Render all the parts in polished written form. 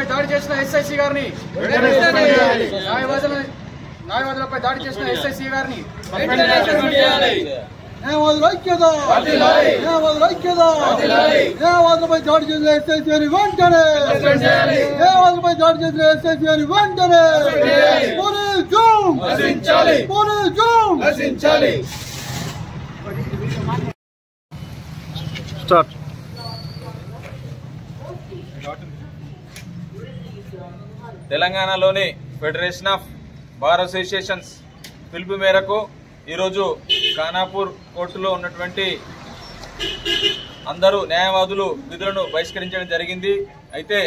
న్యాయవాదులపై దాడి చేసిన ఎస్ఐసి గారిని, న్యాయవాదులపై దాడి చేసిన ఎస్ఐసి గారిని న్యాయవాదుల ఐక్యత, న్యాయవాదుల ఐక్యత, న్యాయవాదులపై దాడి చేసిన ఎస్ఐసి గారిని వెంటనే, న్యాయవాదులపై దాడి చేసిన ఎస్ఐసి గారిని వెంటనే తెలంగాణలోని ఫెడరేషన్ ఆఫ్ బార్ అసోసియేషన్స్ పిలుపు మేరకు ఈరోజు ఖానాపూర్ కోర్టులో ఉన్నటువంటి అందరూ న్యాయవాదులు విధులను బహిష్కరించడం జరిగింది. అయితే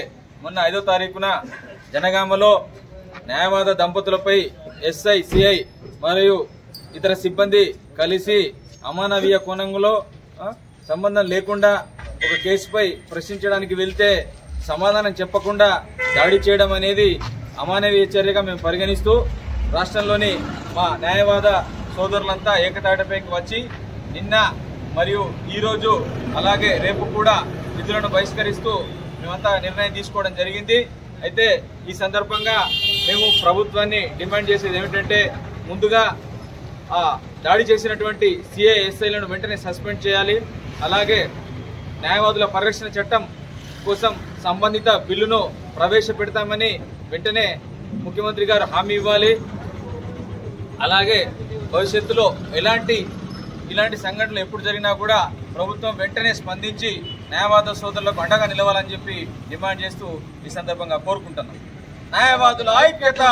మొన్న 5వ తారీఖున జనగామలో న్యాయవాద దంపతులపై ఎస్ఐ, సిఐ మరియు ఇతర సిబ్బంది కలిసి అమానవీయ కోణంలో సంబంధం లేకుండా ఒక కేసుపై ప్రశ్నించడానికి వెళ్తే సమాధానం చెప్పకుండా దాడి చేయడం అనేది అమానవీయ చర్యగా మేము పరిగణిస్తూ రాష్ట్రంలోని మా న్యాయవాద సోదరులంతా ఏకతాటిపైకి వచ్చి నిన్న మరియు ఈరోజు అలాగే రేపు కూడా విధులను బహిష్కరిస్తూ మేమంతా నిర్ణయం తీసుకోవడం జరిగింది. అయితే ఈ సందర్భంగా మేము ప్రభుత్వాన్ని డిమాండ్ చేసేది ఏమిటంటే, ముందుగా దాడి చేసినటువంటి సిఐ, ఎస్ఐలను వెంటనే సస్పెండ్ చేయాలి. అలాగే న్యాయవాదుల పరిరక్షణ చట్టం కోసం సంబంధిత బిల్లును ప్రవేశపెడతామని వెంటనే ముఖ్యమంత్రి గారు హామీ ఇవ్వాలి. అలాగే భవిష్యత్తులో ఇలాంటి సంఘటనలు ఎప్పుడు జరిగినా కూడా ప్రభుత్వం వెంటనే స్పందించి న్యాయవాద సోదరులకు అండగా నిలవాలని చెప్పి డిమాండ్ చేస్తూ ఈ సందర్భంగా కోరుకుంటున్నాం. న్యాయవాదుల ఐక్యత.